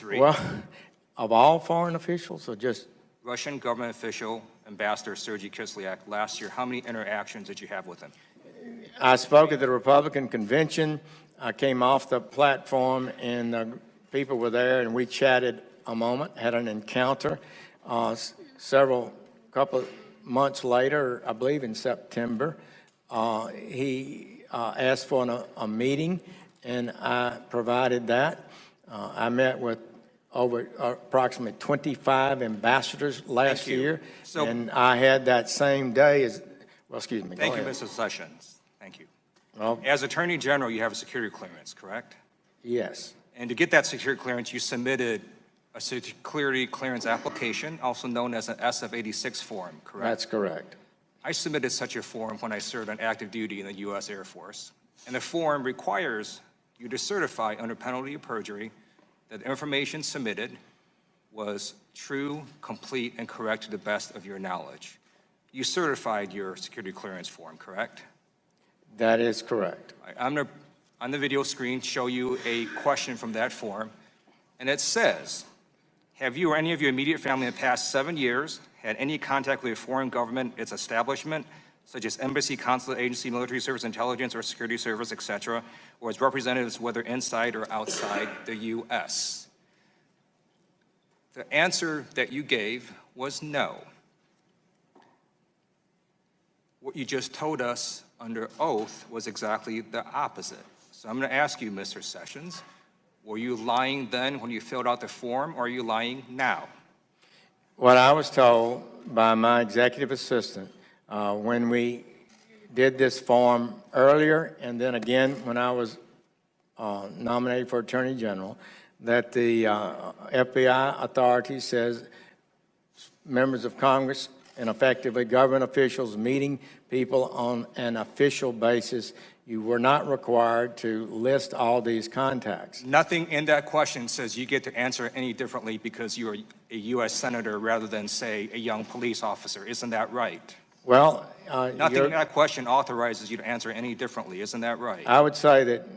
3. Well, of all foreign officials or just? Russian government official, Ambassador Sergei Kislyak, last year, how many interactions did you have with him? I spoke at the Republican convention. I came off the platform and people were there and we chatted a moment, had an encounter. Couple of months later, I believe in September, he asked for a meeting and I provided that. I met with over approximately 25 ambassadors last year, and I had that same day as, well, excuse me. Thank you, Mr. Sessions. Thank you. Well, as Attorney General, you have a security clearance, correct? Yes. And to get that security clearance, you submitted a security clearance application, also known as an SF-86 form, correct? That's correct. I submitted such a form when I served on active duty in the U.S. Air Force, and the form requires you to certify under penalty of perjury that the information submitted was true, complete, and correct to the best of your knowledge. You certified your security clearance form, correct? That is correct. I'm going to, on the video screen, show you a question from that form, and it says, have you or any of your immediate family in the past 7 years had any contact with a foreign government, its establishment, such as embassy, consulate agency, military service, intelligence, or security service, etc., or its representatives, whether inside or outside the U.S.? The answer that you gave was no. What you just told us under oath was exactly the opposite. So I'm going to ask you, Mr. Sessions, were you lying then when you filled out the form, or are you lying now? What I was told by my executive assistant when we did this form earlier, and then again when I was nominated for Attorney General, that the FBI authority says members of Congress and effectively government officials meeting people on an official basis, you were not required to list all these contacts. Nothing in that question says you get to answer any differently because you're a U.S. Senator rather than, say, a young police officer. Isn't that right? Well, nothing in that question authorizes you to answer any differently. Isn't that right? I would say that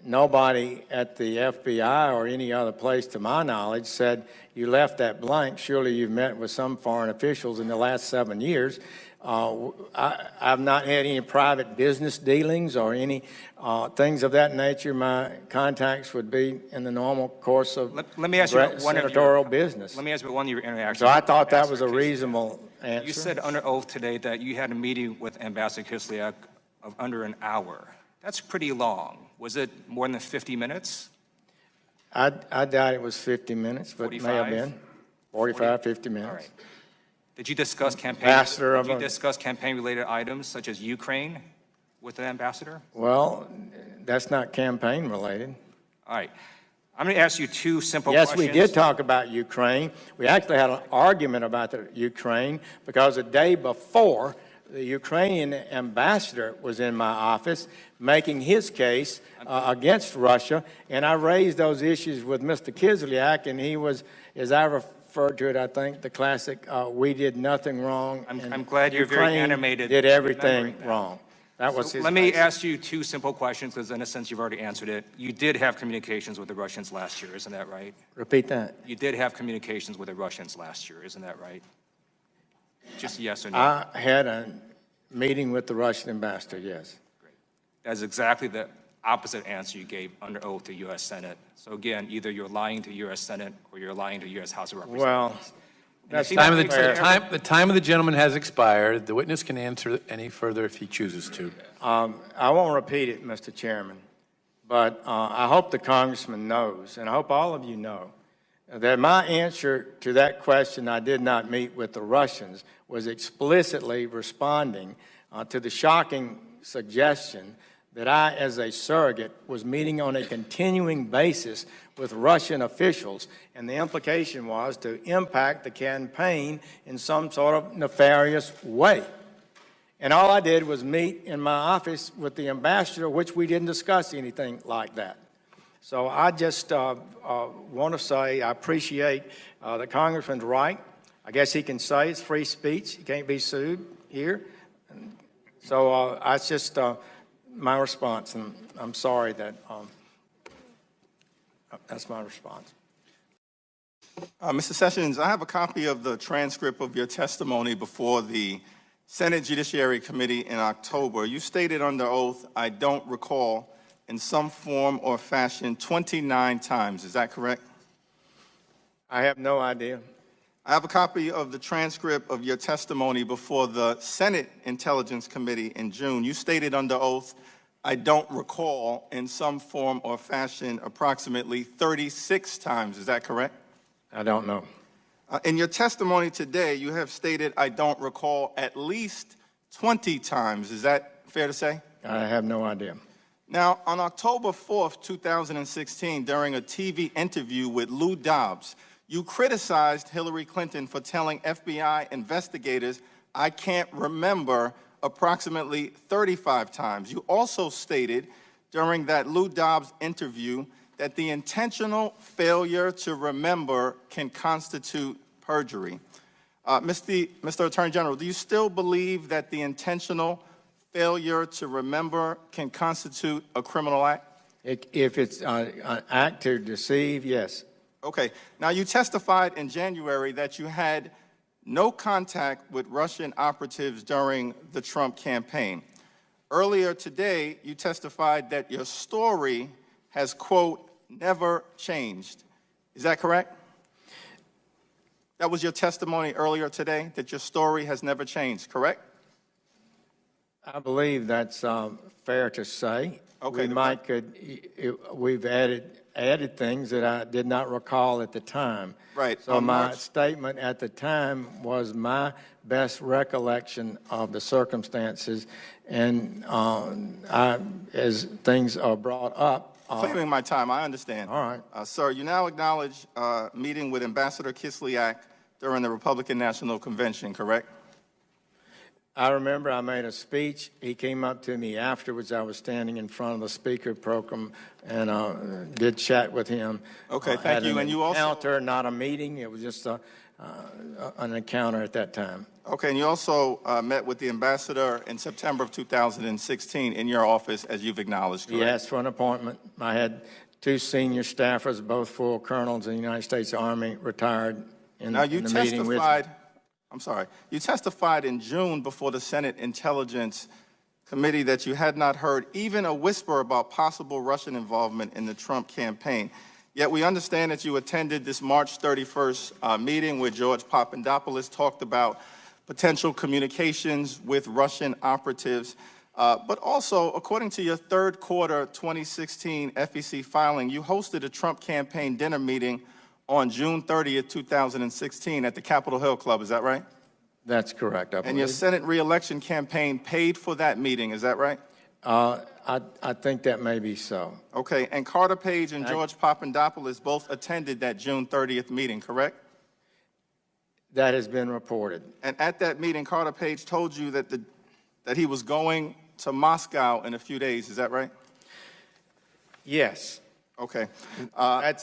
nobody at the FBI or any other place, to my knowledge, said you left that blank. Surely you've met with some foreign officials in the last 7 years. I've not had any private business dealings or any things of that nature. My contacts would be in the normal course of let me ask you senatorial business. Let me ask you one of your interactions. So I thought that was a reasonable answer. You said under oath today that you had a meeting with Ambassador Kislyak of under an hour. That's pretty long. Was it more than 50 minutes? I doubt it was 50 minutes, but 45? it may have been 45, 50 minutes. All right. Did you discuss campaign-related items such as Ukraine with the ambassador? Well, that's not campaign related. All right. I'm going to ask you two simple questions. Yes, we did talk about Ukraine. We actually had an argument about the Ukraine because the day before, the Ukrainian ambassador was in my office making his case against Russia, and I raised those issues with Mr. Kislyak, and he was, as I referred to it, I think, the classic, we did nothing wrong. I'm glad you're very animated. Did everything wrong. That was his Let me ask you two simple questions, because in a sense you've already answered it. You did have communications with the Russians last year, isn't that right? Repeat that. You did have communications with the Russians last year, isn't that right? Just yes or no? I had a meeting with the Russian ambassador, yes. Great. That's exactly the opposite answer you gave under oath to U.S. Senate. So again, either you're lying to U.S. Senate or you're lying to U.S. House of Representatives. Well, that's the time of the gentleman has expired. The witness can answer any further if he chooses to. I won't repeat it, Mr. Chairman, but I hope the congressman knows, and I hope all of you know, that my answer to that question, I did not meet with the Russians, was explicitly responding to the shocking suggestion that I, as a surrogate, was meeting on a continuing basis with Russian officials, and the implication was to impact the campaign in some sort of nefarious way. And all I did was meet in my office with the ambassador, which we didn't discuss anything like that. So I just want to say I appreciate the congressman's right. I guess he can say it's free speech. He can't be sued here. So that's just my response, and I'm sorry that that's my response. Mr. Sessions, I have a copy of the transcript of your testimony before the Senate Judiciary Committee in October. You stated under oath, "I don't recall," in some form or fashion 29 times. Is that correct? I have no idea. I have a copy of the transcript of your testimony before the Senate Intelligence Committee in June. You stated under oath, "I don't recall," in some form or fashion approximately 36 times. Is that correct? I don't know. In your testimony today, you have stated, "I don't recall," at least 20 times. Is that fair to say? I have no idea. Now, on October 4th, 2016, during a TV interview with Lieu, you criticized Hillary Clinton for telling FBI investigators, "I can't remember," approximately 35 times. You also stated during that Lieu interview that the intentional failure to remember can constitute perjury. Mr. Attorney General, do you still believe that the intentional failure to remember can constitute a criminal act? If it's an act to deceive, yes. Okay. Now, you testified in January that you had no contact with Russian operatives during the Trump campaign. Earlier today, you testified that your story has, quote, "never changed." Is that correct? That was your testimony earlier today, that your story has never changed, correct? I believe that's fair to say. Okay, We've added things that I did not recall at the time. Right. So my statement at the time was my best recollection of the circumstances, and as things are brought up. Claiming my time, I understand. All right. Sir, you now acknowledge meeting with Ambassador Kislyak during the Republican National Convention, correct? I remember I made a speech. He came up to me afterwards. I was standing in front of the speaker program and did chat with him. Okay, thank you. And you also encounter, not a meeting. It was just an encounter at that time. Okay, and you also met with the ambassador in September of 2016 in your office, as you've acknowledged, correct? He asked for an appointment. I had two senior staffers, both full colonels in the United States Army, retired in the meeting with me. You testified in June before the Senate Intelligence Committee that you had not heard even a whisper about possible Russian involvement in the Trump campaign. Yet we understand that you attended this March 31st meeting where George Papadopoulos talked about potential communications with Russian operatives. But also, according to your third quarter 2016 FEC filing, you hosted a Trump campaign dinner meeting on June 30th, 2016 at the Capitol Hill Club. Is that right? That's correct, I believe. And your Senate reelection campaign paid for that meeting. Is that right? I think that may be so. Okay. And Carter Page and George Papadopoulos both attended that June 30th meeting, correct? That has been reported. And at that meeting, Carter Page told you that he was going to Moscow in a few days. Is that right? Yes. Okay. And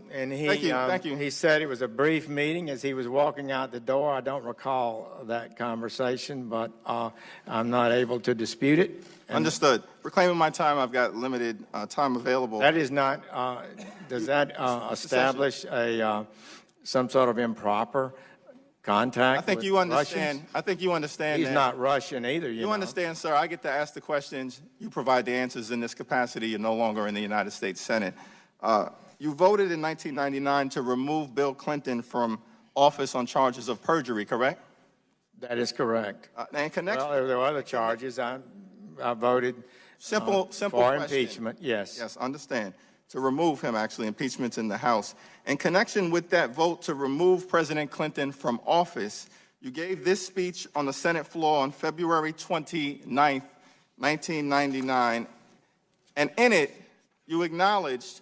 Thank you. He said it was a brief meeting as he was walking out the door. I don't recall that conversation, but I'm not able to dispute it. Understood. Reclaiming my time, I've got limited time available. That is not, does that establish some sort of improper contact? I think you understand. I think you understand. He's not Russian either. You know. Understand, sir. I get to ask the questions. You provide the answers. In this capacity, you're no longer in the United States Senate. You voted in 1999 to remove Bill Clinton from office on charges of perjury, correct? That is correct. And connection. Well, there were other charges. I voted simple for question. impeachment. Yes. Yes, understand. To remove him, actually, impeachment's in the House. In connection with that vote to remove President Clinton from office, you gave this speech on the Senate floor on February 29th, 1999, and in it, you acknowledged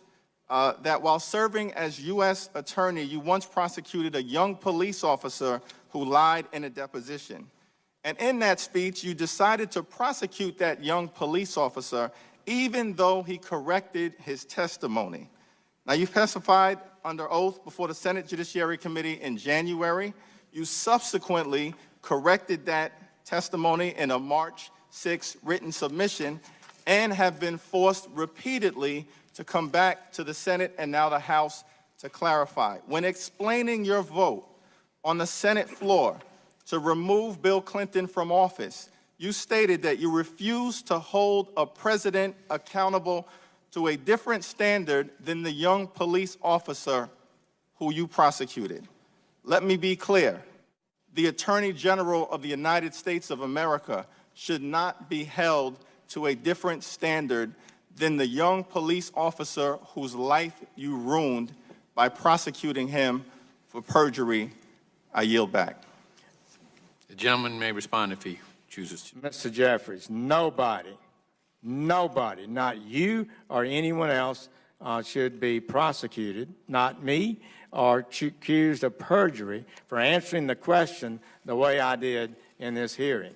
that while serving as U.S. Attorney, you once prosecuted a young police officer who lied in a deposition. And in that speech, you decided to prosecute that young police officer even though he corrected his testimony. Now, you testified under oath before the Senate Judiciary Committee in January. You subsequently corrected that testimony in a March 6 written submission and have been forced repeatedly to come back to the Senate and now the House to clarify. When explaining your vote on the Senate floor to remove Bill Clinton from office, you stated that you refuse to hold a president accountable to a different standard than the young police officer who you prosecuted. Let me be clear. The Attorney General of the United States of America should not be held to a different standard than the young police officer whose life you ruined by prosecuting him for perjury. I yield back. The gentleman may respond if he chooses to. Mr. Jeffries, nobody, not you or anyone else should be prosecuted, not me, or accused of perjury for answering the question the way I did in this hearing.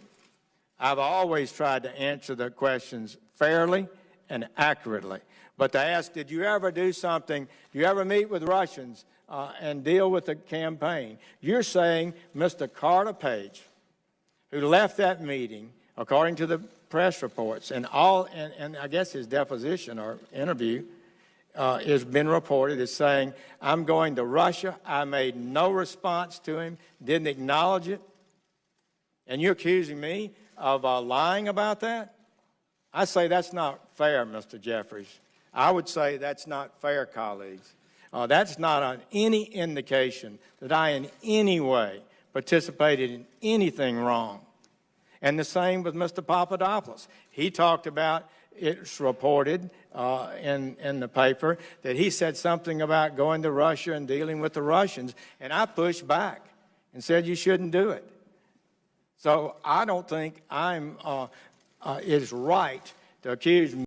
I've always tried to answer the questions fairly and accurately. But to ask, did you ever do something, do you ever meet with Russians and deal with the campaign? You're saying Mr. Carter Page, who left that meeting, according to the press reports, and I guess his deposition or interview has been reported as saying, I'm going to Russia. I made no response to him, didn't acknowledge it. And you're accusing me of lying about that? I say that's not fair, Mr. Jeffries. I would say that's not fair, colleagues. That's not on any indication that I in any way participated in anything wrong. And the same with Mr. Papadopoulos. He talked about, it's reported in the paper, that he said something about going to Russia and dealing with the Russians, and I pushed back and said you shouldn't do it. So I don't think it's right to accuse me